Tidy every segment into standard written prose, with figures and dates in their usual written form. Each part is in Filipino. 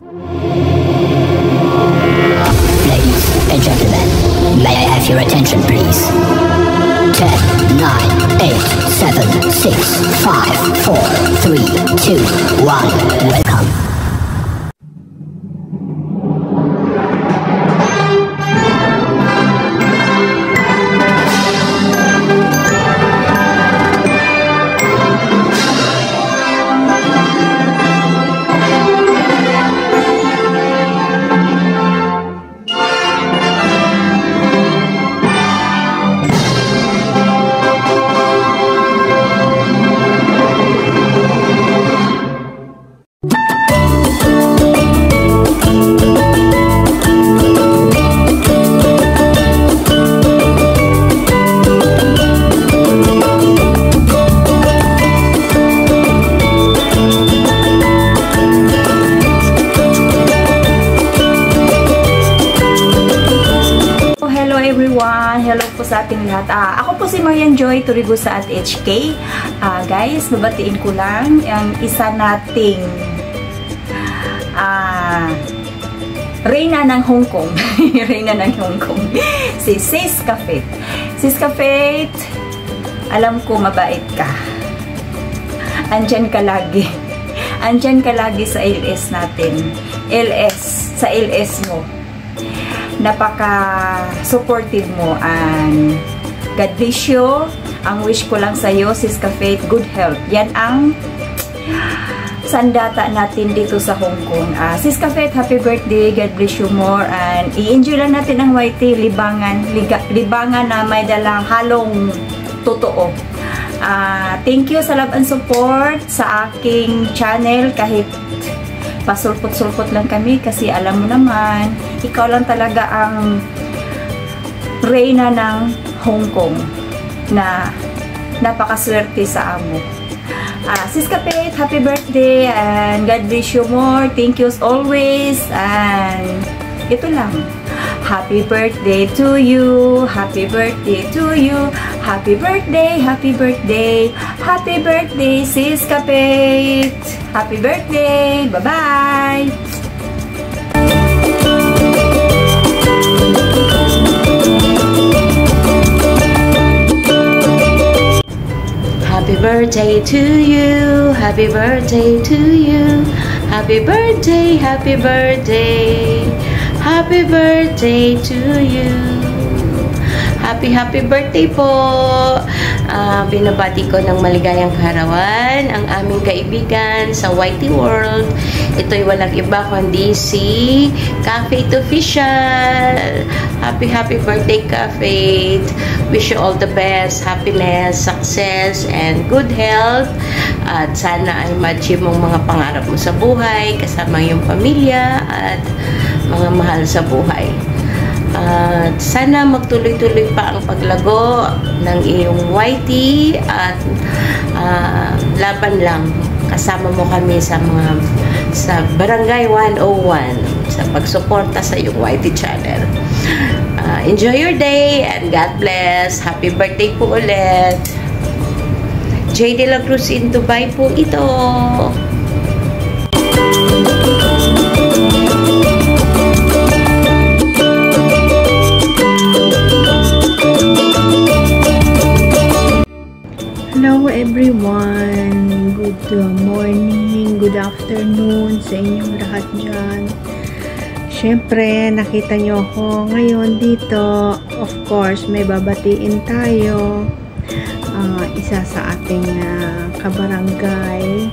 Ladies and gentlemen, may I have your attention please? 10, 9, 8, 7, 6, 5, 4, 3, 2, 1. Welcome. Hello po sa ating lahat. Ako po si Marian Joy Turigusa at HK. Guys, babatiin ko lang ang isa nating Reyna ng Hong Kong. Reyna ng Hong Kong. Si Siska Faith. Siska Faith, alam ko mabait ka. Andyan ka lagi. Andyan ka lagi sa LS natin. Sa LS mo. Napaka-supportive mo and God bless you. Ang wish ko lang sa'yo, Siska Faith, good health. Yan ang sandata natin dito sa Hong Kong. Siska Faith, happy birthday. God bless you more. And i-enjoy lang natin ang YT libangan na may dalang halong totoo. Thank you sa love and support sa aking channel kahit pasulpot-sulpot lang kami kasi alam mo naman, ikaw lang talaga ang reyna ng Hong Kong na napakaswerte sa amo. Siska Faith, happy birthday and God bless you more. Thank you as always. And ito lang. Happy birthday to you. Happy birthday to you. Happy birthday, happy birthday. Happy birthday, Siska Faith. Happy birthday. Bye-bye. Happy birthday to you. Happy birthday to you. Happy birthday, happy birthday. Happy birthday to you. Happy birthday po. Binabati ko ng maligayang kaarawan ang aming kaibigan sa YT World. Ito'y walang iba kundi si Ka-Faith Official. Happy birthday, Ka-Faith. Wish you all the best, happiness, success, and good health. At sana ay ma-achieve mong mga pangarap mo sa buhay, kasama yung pamilya at mga mahal sa buhay. Sana magtuloy-tuloy pa ang paglago ng iyong YT at laban lang. Kasama mo kami sa Barangay 101 sa pagsuporta sa iyong YT channel. Enjoy your day and God bless. Happy birthday po ulit. J. De La Cruz in Dubai po ito. Hello everyone, good morning, good afternoon sa inyong lahat dyan. Syempre, nakita nyo ako ngayon dito. Of course, may babatiin tayo. Isa sa ating kabarangay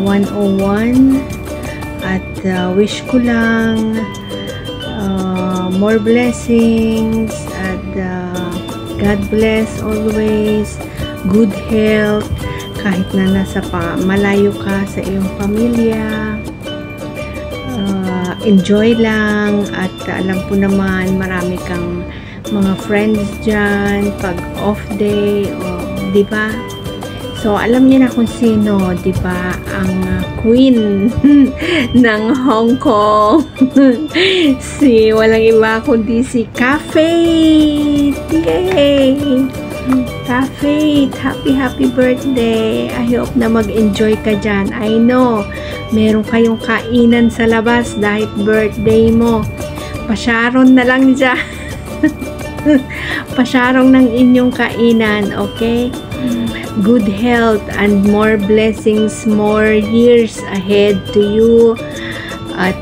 101 at wish ko lang more blessings at God bless always, good health, kahit na nasa malayo ka sa iyong pamilya. Enjoy lang at alam ko naman marami kang mga friends dyan pag off day, di ba? So, alam niyo na kung sino, di ba? Ang queen ng Hong Kong. Walang iba kundi si Ka-Faith. Yay! Cafe, happy birthday. I hope na mag-enjoy ka dyan. I know, meron kayong kainan sa labas dahil birthday mo. Pasyaron na lang dyan. Pasyarong ng inyong kainan, okay? Good health and more blessings, more years ahead to you. At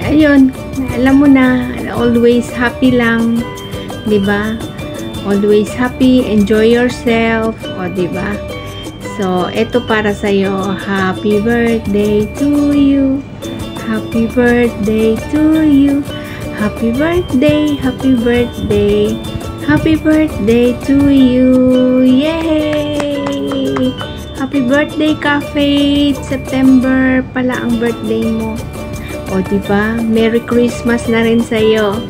ayun, alam mo na, always happy lang, 'di ba? Always happy, enjoy yourself, o 'di ba? So, ito para sa iyo. Happy birthday to you. Happy birthday to you. Happy birthday, happy birthday. Happy birthday to you. Yay! Happy birthday, Cafe. September pala ang birthday mo. O, diba? Merry Christmas na rin sa'yo.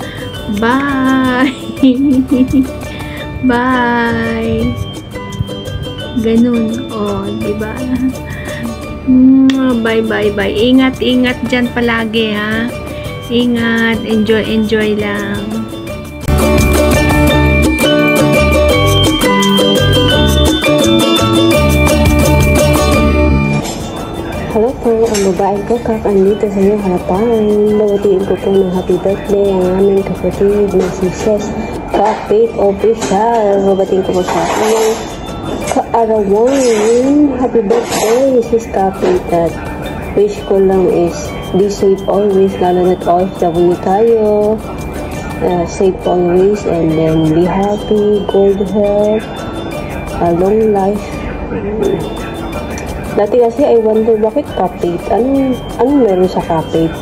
Bye! Bye! Ganun. O, diba? Bye, bye, bye. Ingat, ingat dyan palagi, ha? Ingat. Enjoy, enjoy lang. Hello po, ang babaeng ko andito sa iyong harapan. Babatiin ko po ng happy birthday ang aming kapatid na si Ses Kapit Official. Babatiin ko po sa aming kaarawan. Happy birthday, Sis Kapit. At wish ko lang is be safe always, lalo na't OFW tayo. Safe always, and then be happy, good health, a long life. Dati kasi I wonder bakit Kapit? Anong meron sa Kapit?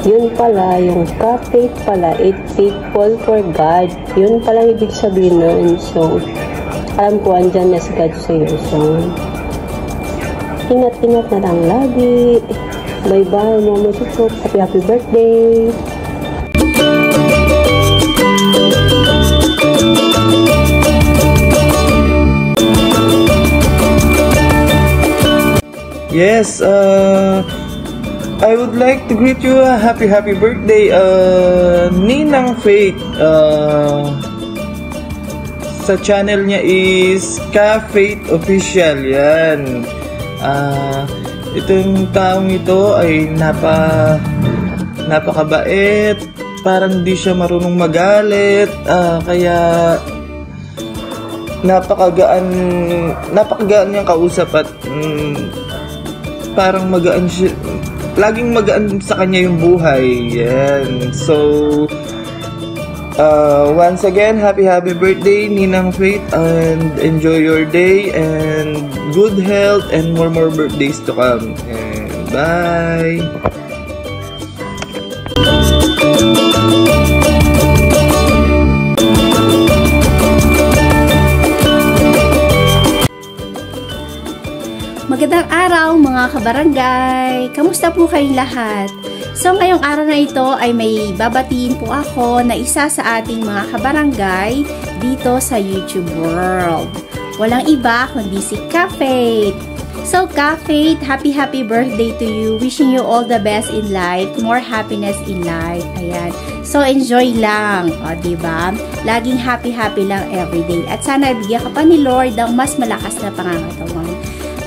Yun pala, yung Kapit pala, it faithful for God. Yun pala ibig sabihin nun. So, alam ko andyan na si God sa'yo. So, ingat-ingat na lang lagi. Bye-bye, Mama Chuchok. Happy birthday! Yes, I would like to greet you a happy birthday, Ninang Faith. Sa channel niya is Ka-Faith Official, yan. Itong taong ito ay napakabait, parang di siya marunong magalit, kaya napakagaan niyang kausap at parang magaan siya, laging magaan sa kanya yung buhay. Yan. So, once again, happy birthday, Ninang Faith, and enjoy your day, and good health, and more birthdays to come. And bye! Magandang araw mga kabarangay! Kamusta po kayong lahat? So ngayong araw na ito ay may babatiin po ako na isa sa ating mga kabarangay dito sa YouTube world. Walang iba kundi si Ka-Faith. So Ka-Faith, happy birthday to you. Wishing you all the best in life, more happiness in life. Ayan. So enjoy lang, o diba? Laging happy lang everyday. At sana bigyan ka pa ni Lord ng mas malakas na pangangatawan.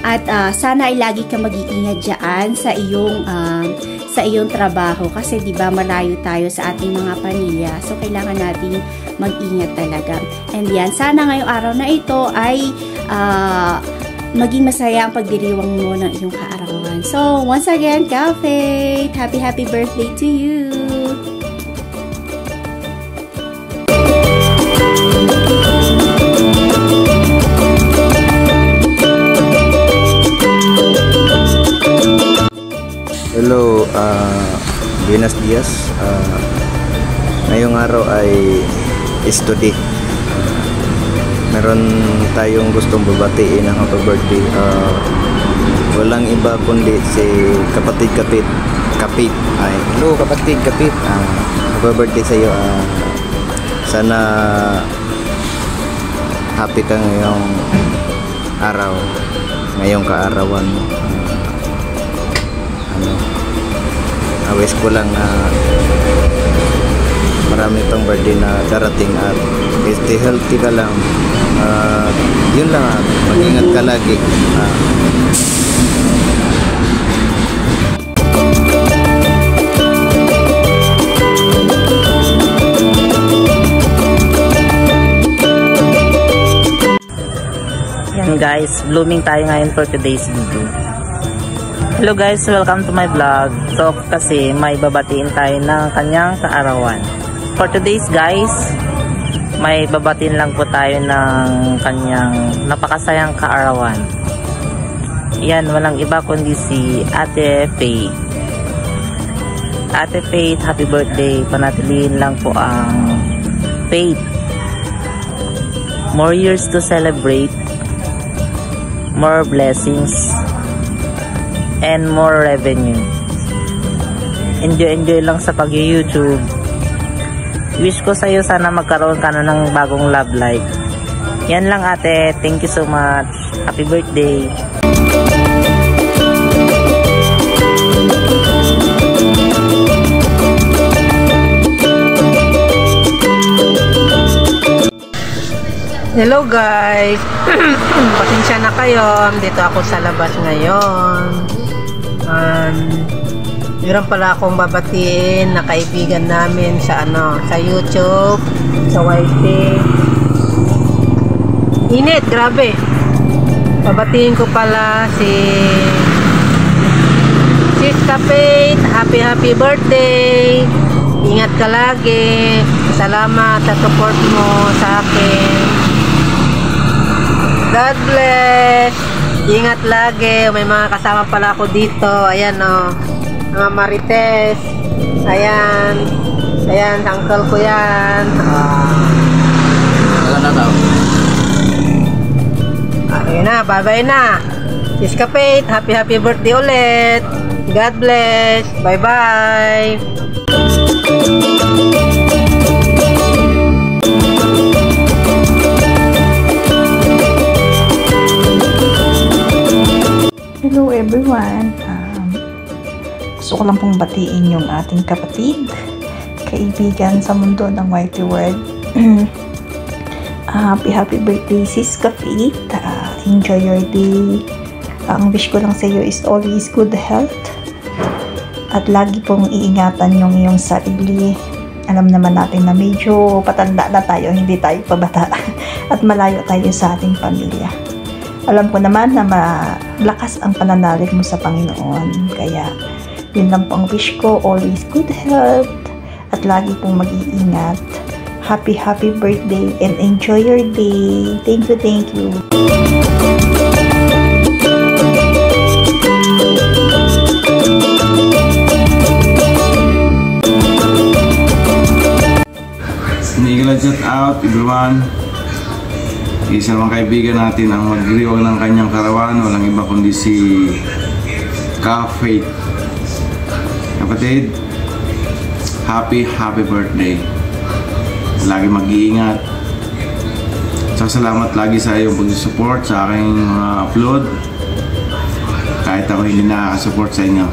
At sana ay lagi ka mag-iingat dyan sa iyong trabaho kasi 'di ba malayo tayo sa ating mga pamilya. So kailangan nating mag-ingat talaga. And yan, sana ngayong araw na ito ay maging masaya ang pagdiriwang mo ng iyong kaarawan. So once again, Ka-Faith, happy birthday to you. Hello, buenos dias. Ngayong araw ay study. Meron tayong gustong babatiin ng happy birthday. Walang iba kundi si kapatid Kapit. Ay, hello kapatid Kapit. Happy birthday sa iyo. Sana happy ka ngayong araw, ngayong kaarawan mo. Wish ko lang marami pang birthday na darating at stay healthy ka lang. Yun lang at mag-ingat ka lagi. Yan guys, blooming tayo ngayon for today's video. Hello guys, welcome to my vlog. So kasi may babatiin tayo ng kanyang kaarawan. For today's guys, may babatiin lang po tayo ng kanyang napakasayang kaarawan. Yan, walang iba kundi si Ate Faith. Ate Faith, happy birthday. Panatilihin lang po ang faith. More years to celebrate, more blessings, and more revenue. Enjoy lang sa pag-YouTube. Wish ko sa'yo sana magkaroon ka na ng bagong love life. Yan lang ate. Thank you so much. Happy birthday. Hello guys. Pasensya na kayo. Dito ako sa labas ngayon. Meron pala akong babatiin na kaibigan namin sa sa YouTube, sa YT. Init, grabe. Babatiin ko pala si Siska Faith. Happy birthday. Ingat ka lagi. Salamat sa support mo sa akin. God bless. Ingat lagi. May mga kasama pala ako dito. Ayan mga Marites. Ayan, uncle ko yan. Ayan na, bye-bye na. Siska Faith, happy birthday ulit. God bless. Bye-bye. Hello everyone. Gusto ko lang pong batiin yung ating kapatid, kaibigan sa mundo ng YT World. Happy birthday Siska Faith. Enjoy your day. Ang wish ko lang sa iyo is always good health. At lagi pong iingatan yung iyong sarili. Alam naman natin na medyo patanda na tayo, hindi tayo pabata. At malayo tayo sa ating pamilya. Alam ko naman na malakas ang pananalig mo sa Panginoon. Kaya yun lang po ang wish ko, always good health at lagi pong mag-iingat. Happy birthday and enjoy your day. Thank you. Sinigla shout out everyone. Isa mga kaibigan natin ang magdiriwang ng kanyang karawan. Walang iba kundi si Faith. Kapatid, happy birthday. Lagi mag-iingat. Salamat lagi sa iyong pag-support sa aking mga upload. Kahit ako hindi nakaka-support sa inyo.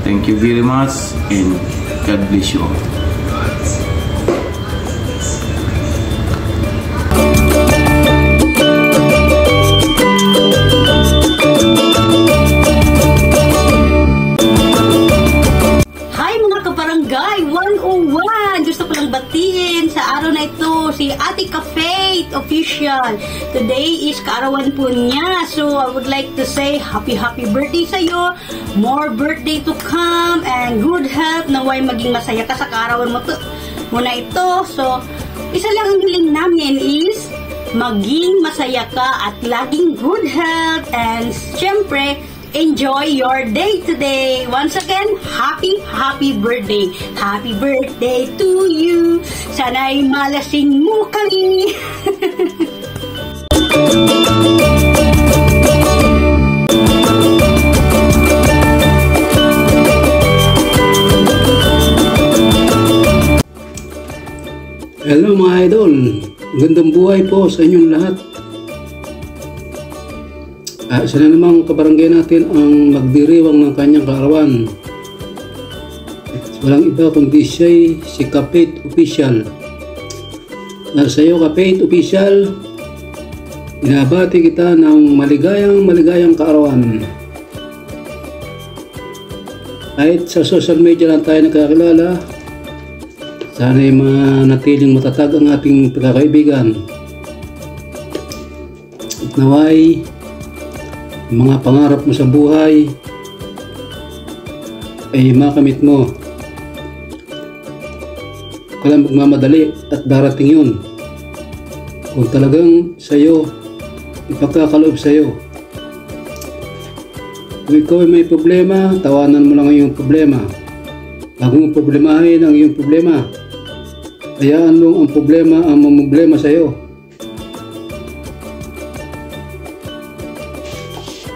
Thank you very much and God bless you all. Si Ate Faith Official. Today is kaarawan po niya. So I would like to say happy birthday sa iyo. More birthday to come and good health. Naway maging masaya ka sa kaarawan mo na ito. So isa lang ang hiling namin is maging masaya ka at laging good health and syempre enjoy your day today. Once again, happy birthday. Happy birthday to you. Sana'y malasing mo kami. Hello mga idol. Gandang buhay po sa inyong lahat. Sana namang kabarangay natin ang magdiriwang ng kanyang kaarawan. walang iba kundi si Kapate Official. Sa iyo, Kapate Official, binabati kita ng maligayang kaarawan. Kahit sa social media lang tayo nagkakilala, sana'y manatiling matatag ang ating pagkakaibigan. At naway, mga pangarap mo sa buhay ay makamit mo. Huwag ka lang magmamadali at darating yun. Kung talagang sa'yo, ipagkakaloob sa'yo. Kung ikaw ay may problema, tawanan mo lang ang iyong problema. Huwag mong problemahin ang iyong problema. Hayaan mo ang problema ang mamumblema sa'yo.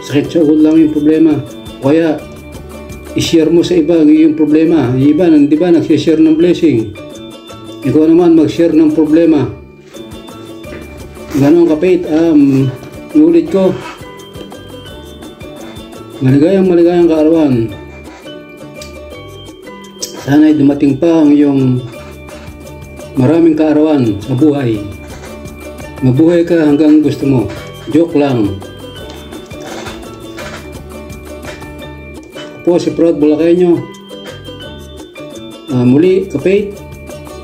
Sakit sa ulo lang yung problema. Kaya, i-share mo sa iba ang iyong problema. Yung iba, di ba, nagsishare ng blessing. Ikaw naman, mag-share ng problema. Ganon, Kapate, iulit ko. Maligayang kaarawan. Sana'y dumating pa ang iyong maraming kaarawan sa buhay. Mabuhay ka hanggang gusto mo. Joke lang. Po si Proud Bulakenyo. Muli, Kapate,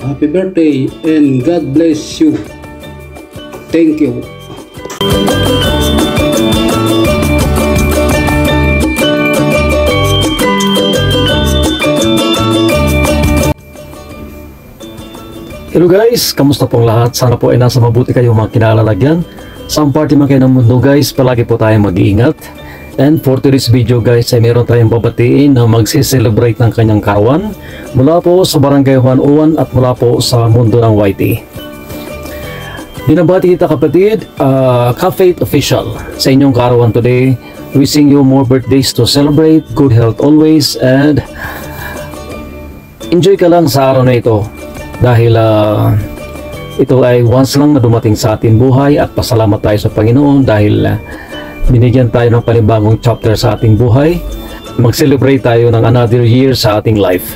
happy birthday and God bless you. Thank you. Hello guys, kamusta pong lahat? Sana po ay nasa mabuti kayo mga kinalalagyan. Saan party man kayo ng mundo guys, palagi po tayong mag-iingat. And for today's video guys, ay meron tayong babatiin na magsi-celebrate ng kanyang kaarawan mula po sa Barangay 101 at mula po sa mundo ng YT. Binabati kita kapatid, Kapate Official sa inyong kaarawan today. Wishing you more birthdays to celebrate, good health always, and enjoy ka lang sa araw na ito. Dahil ito ay once lang na dumating sa ating buhay at pasalamat tayo sa Panginoon dahil binigyan tayo ng panibagong chapter sa ating buhay. Mag-celebrate tayo ng another year sa ating life.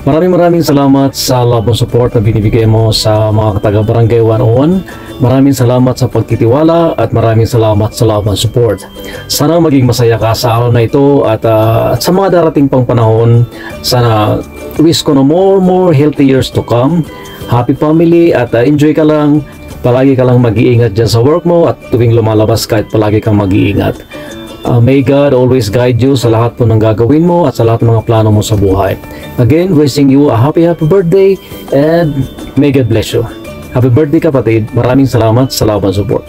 Maraming salamat sa love and support na binibigay mo sa mga taga Barangay 101. Maraming salamat sa pagtitiwala at maraming salamat sa love and support. Sana maging masaya ka sa araw na ito at sa mga darating pang panahon, sana wish ko na more healthy years to come. Happy family at enjoy ka lang. Palagi ka lang mag-iingat dyan sa work mo at tuwing lumalabas kahit palagi kang mag-iingat. May God always guide you sa lahat po ng gagawin mo at sa lahat ng mga plano mo sa buhay. Again, wishing you a happy birthday and may God bless you. Happy birthday kapatid. Maraming salamat sa love and support.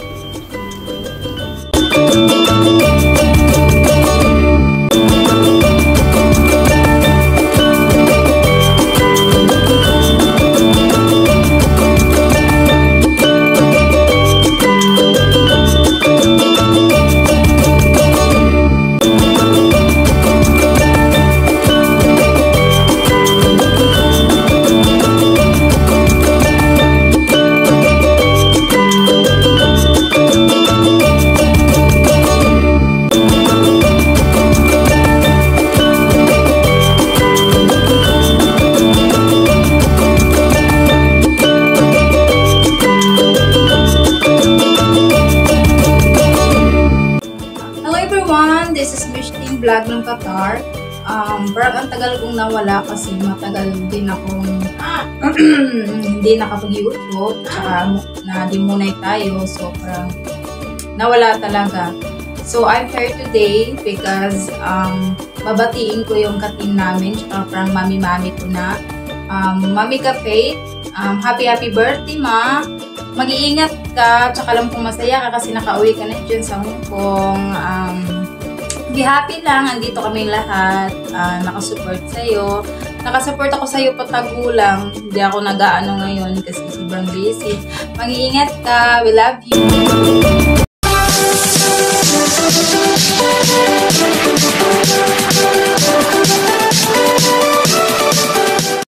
This is Mishting Vlog ng Qatar. Parang ang tagal kong nawala kasi matagal din akong hindi nakapag-YouTube. Tsaka na-demonetize tayo. So parang nawala talaga. So I'm here today because babatiin ko yung ka-team namin. Tsaka parang mami-mami ko na. Mami Kapate, happy birthday ma! Mag-iingat ka. Tsaka lang kung masaya ka kasi nakauwi ka na dyan sa Hong Kong. Be happy lang, andito kami lahat, nakasupport sa'yo. Nakasupport ako sa'yo patagulang. Hindi ako nag-aano ngayon kasi sobrang busy. Mag-iingat ka, we love you!